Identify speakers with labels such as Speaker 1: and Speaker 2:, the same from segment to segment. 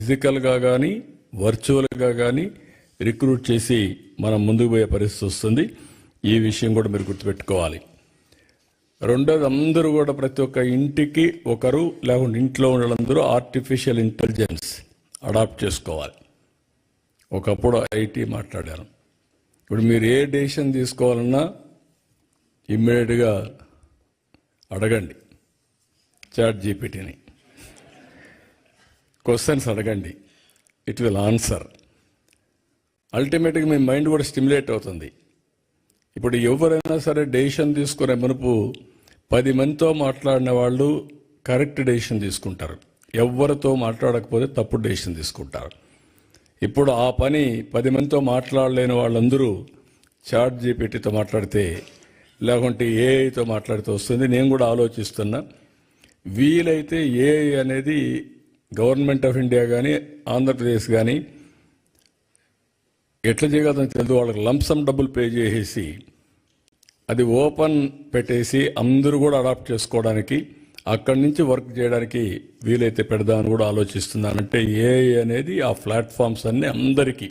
Speaker 1: ఫిజికల్గా కానీ వర్చువల్గా కానీ రిక్రూట్ చేసి మనం ముందుకు పోయే పరిస్థితి వస్తుంది. ఈ విషయం కూడా మీరు గుర్తుపెట్టుకోవాలి. రెండోది, అందరూ కూడా ప్రతి ఒక్క ఇంటికి ఒకరు లేకుంటే ఇంట్లో ఉన్నందరూ ఆర్టిఫిషియల్ ఇంటెలిజెన్స్ అడాప్ట్ చేసుకోవాలి. ఒకప్పుడు ఐటీ మాట్లాడారు, ఇప్పుడు మీరు ఏ డెసిషన్ తీసుకోవాలన్నా ఇమ్మీడియట్గా అడగండి చాట్ జీపీటీని, క్వశ్చన్స్ అడగండి, ఇట్ విల్ ఆన్సర్. అల్టిమేట్గా మీ మైండ్ కూడా స్టిమ్యులేట్ అవుతుంది. ఇప్పుడు ఎవరైనా సరే డెసిషన్ తీసుకునే మునుపు 10 మందితో మాట్లాడిన వాళ్ళు కరెక్ట్ డెసిషన్ తీసుకుంటారు, ఎవరితో మాట్లాడకపోతే తప్పుడు డెసిషన్ తీసుకుంటారు. ఇప్పుడు ఆ పని 10 మందితో మాట్లాడలేని వాళ్ళందరూ చాట్ జీపీటీతో మాట్లాడితే లేకుంటే ఏఐతో మాట్లాడితే వస్తుంది. నేను కూడా ఆలోచిస్తున్నా, వీలైతే ఏఐ అనేది గవర్నమెంట్ ఆఫ్ ఇండియా కానీ ఆంధ్రప్రదేశ్ కానీ ఎట్లా చేయగలదని తెలియదు, వాళ్ళకి లంసమ్ డబ్బులు పే చేసేసి అది ఓపెన్ పెట్టేసి అందరూ కూడా అడాప్ట్ చేసుకోవడానికి, అక్కడి నుంచి వర్క్ చేయడానికి వీలైతే పెడదామని కూడా ఆలోచిస్తున్నానంటే ఏఐ అనేది ఆ ప్లాట్ఫామ్స్ అన్నీ అందరికీ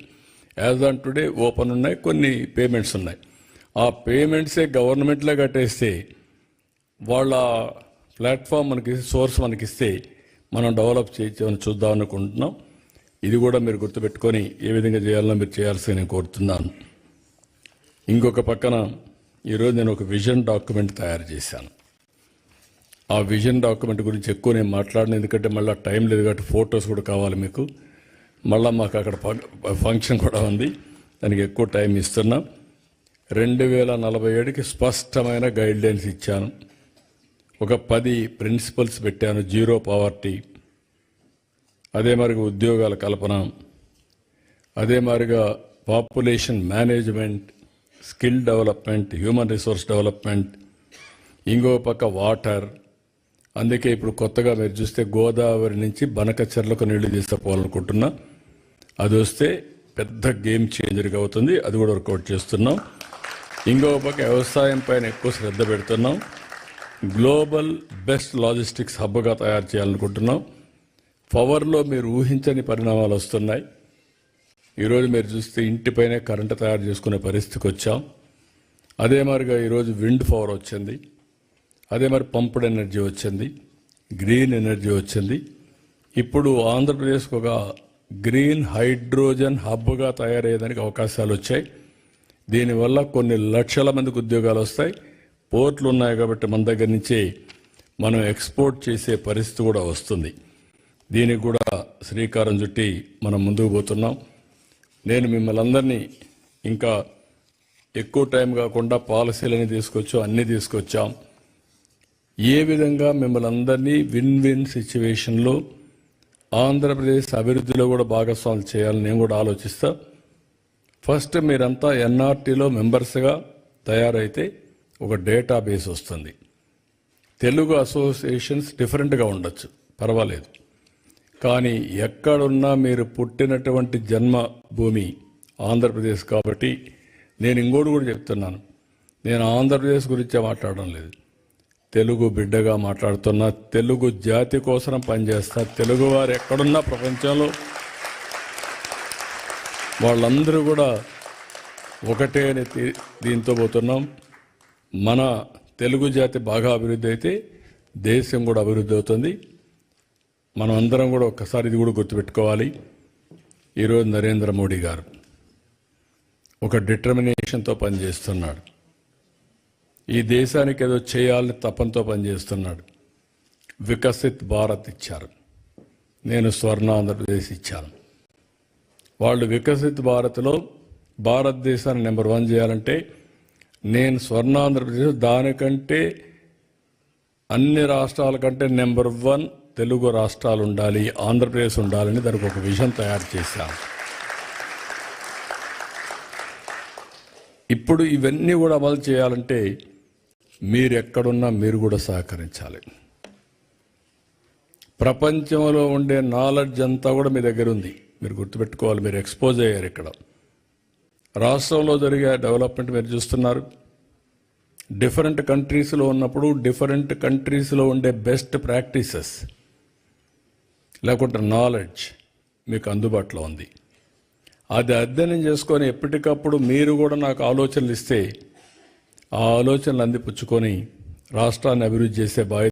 Speaker 1: యాజ్ ఆన్ టుడే ఓపెన్ ఉన్నాయి, కొన్ని పేమెంట్స్ ఉన్నాయి. ఆ పేమెంట్సే గవర్నమెంట్లో కట్టేస్తే వాళ్ళ ప్లాట్ఫామ్ మనకి సోర్స్ మనకిస్తే మనం డెవలప్ చేయొచ్చని చూద్దాం అనుకుంటున్నాం. ఇది కూడా మీరు గుర్తుపెట్టుకొని ఏ విధంగా చేయాలో మీరు చేయాల్సి నేను కోరుతున్నాను. ఇంకొక పక్కన ఈరోజు నేను ఒక విజన్ డాక్యుమెంట్ తయారు చేశాను. ఆ విజన్ డాక్యుమెంట్ గురించి ఎక్కువ నేను మాట్లాడిన, ఎందుకంటే మళ్ళీ టైం లేదు కాబట్టి ఫొటోస్ కూడా కావాలి మీకు. మళ్ళీ మాకు అక్కడ ఫంక్షన్ కూడా ఉంది, దానికి ఎక్కువ టైం ఇస్తున్నాం. 2047కి స్పష్టమైన గైడ్లైన్స్ ఇచ్చాను. ఒక 10 ప్రిన్సిపల్స్ పెట్టాను. జీరో పావర్టీ, అదే మరిగా ఉద్యోగాల కల్పన, అదే మరిగా population management, skill development, human resource development, ఇంకో పక్క వాటర్. అందుకే ఇప్పుడు కొత్తగా మీరు చూస్తే గోదావరి నుంచి బనకచెర్లకు నీళ్లు తీసుకుపోవాలనుకుంటున్నా. అది వస్తే పెద్ద గేమ్ చేంజర్గా అవుతుంది, అది కూడా వర్కౌట్ చేస్తున్నాం. ఇంకో పక్క వ్యవసాయం పైన ఎక్కువ శ్రద్ధ పెడుతున్నాం. గ్లోబల్ బెస్ట్ లాజిస్టిక్స్ హబ్గా తయారు చేయాలనుకుంటున్నాం. పవర్లో మీరు ఊహించని పరిణామాలు వస్తున్నాయి. ఈరోజు మీరు చూస్తే ఇంటిపైనే కరెంటు తయారు చేసుకునే పరిస్థితికి వచ్చాం. అదే మరిగా ఈరోజు విండ్ పవర్ వచ్చింది, అదే మరి పంప్డ్ ఎనర్జీ వచ్చింది, గ్రీన్ ఎనర్జీ వచ్చింది. ఇప్పుడు ఆంధ్రప్రదేశ్కి ఒక గ్రీన్ హైడ్రోజన్ హబ్గా తయారయ్యేదానికి అవకాశాలు వచ్చాయి. దీనివల్ల కొన్ని లక్షల మందికి ఉద్యోగాలు వస్తాయి. పోర్ట్లు ఉన్నాయి కాబట్టి మన దగ్గర నుంచి మనం ఎక్స్పోర్ట్ చేసే పరిస్థితి కూడా వస్తుంది. దీనికి కూడా శ్రీకారం చుట్టి మనం ముందుకు పోతున్నాం. నేను మిమ్మల్ని అందరినీ ఇంకా ఎక్కువ టైం కాకుండా పాలసీలని తీసుకొచ్చాం, అన్నీ తీసుకొచ్చాం. ఏ విధంగా మిమ్మల్ని అందరినీ విన్ విన్ సిచ్యువేషన్లో ఆంధ్రప్రదేశ్ అభివృద్ధిలో కూడా భాగస్వాములు చేయాలని నేను కూడా ఆలోచిస్తా. ఫస్ట్ మీరంతా ఎన్ఆర్టీలో మెంబర్స్గా తయారైతే ఒక డేటాబేస్ వస్తుంది. తెలుగు అసోసియేషన్స్ డిఫరెంట్గా ఉండొచ్చు, పర్వాలేదు, కానీ ఎక్కడున్నా మీరు పుట్టినటువంటి జన్మభూమి ఆంధ్రప్రదేశ్ కాబట్టి నేను ఇంకోటి కూడా చెప్తున్నాను, నేను ఆంధ్రప్రదేశ్ గురించే మాట్లాడడం లేదు, తెలుగు బిడ్డగా మాట్లాడుతున్నా. తెలుగు జాతి కోసం పనిచేస్తా. తెలుగు వారు ఎక్కడున్నా ప్రపంచంలో వాళ్ళందరూ కూడా ఒకటే అని దీంతో పోతున్నాం. మన తెలుగు జాతి బాగా అభివృద్ధి అయితే దేశం కూడా అభివృద్ధి అవుతుంది. మనం అందరం కూడా ఒక్కసారి ఇది కూడా గుర్తుపెట్టుకోవాలి. ఈరోజు నరేంద్ర మోడీ గారు ఒక డిటర్మినేషన్తో పనిచేస్తున్నాడు. ఈ దేశానికి ఏదో చేయాలని తపంతో పనిచేస్తున్నాడు. వికసిత్ భారత్ ఇచ్చారు, నేను స్వర్ణ ఆంధ్రప్రదేశ్ ఇచ్చాను. వాళ్ళు వికసిత్ భారత్లో భారతదేశాన్ని నెంబర్ 1 చేయాలంటే నేను స్వర్ణ ఆంధ్రప్రదేశ్ దానికంటే అన్ని రాష్ట్రాల కంటే నెంబర్ 1 తెలుగు రాష్ట్రాలు ఉండాలి, ఆంధ్రప్రదేశ్ ఉండాలని దానికి ఒక విజన్ తయారు చేశాం. ఇప్పుడు ఇవన్నీ కూడా అమలు చేయాలంటే మీరు ఎక్కడున్నా మీరు కూడా సహకరించాలి. ప్రపంచంలో ఉండే నాలెడ్జ్ అంతా కూడా మీ దగ్గర ఉంది, మీరు గుర్తుపెట్టుకోవాలి. మీరు ఎక్స్పోజ్ అయ్యారు. ఇక్కడ రాష్ట్రంలో జరిగే డెవలప్మెంట్ మీరు చూస్తున్నారు. డిఫరెంట్ కంట్రీస్లో ఉన్నప్పుడు డిఫరెంట్ కంట్రీస్లో ఉండే బెస్ట్ ప్రాక్టీసెస్ లేకుంటే నాలెడ్జ్ మీకు అందుబాటులో ఉంది. అది అధ్యయనం చేసుకొని ఎప్పటికప్పుడు మీరు కూడా నాకు ఆలోచనలు ఇస్తే ఆ ఆలోచనలు అందిపుచ్చుకొని రాష్ట్రాన్ని అభివృద్ధి చేసే బాధ్యత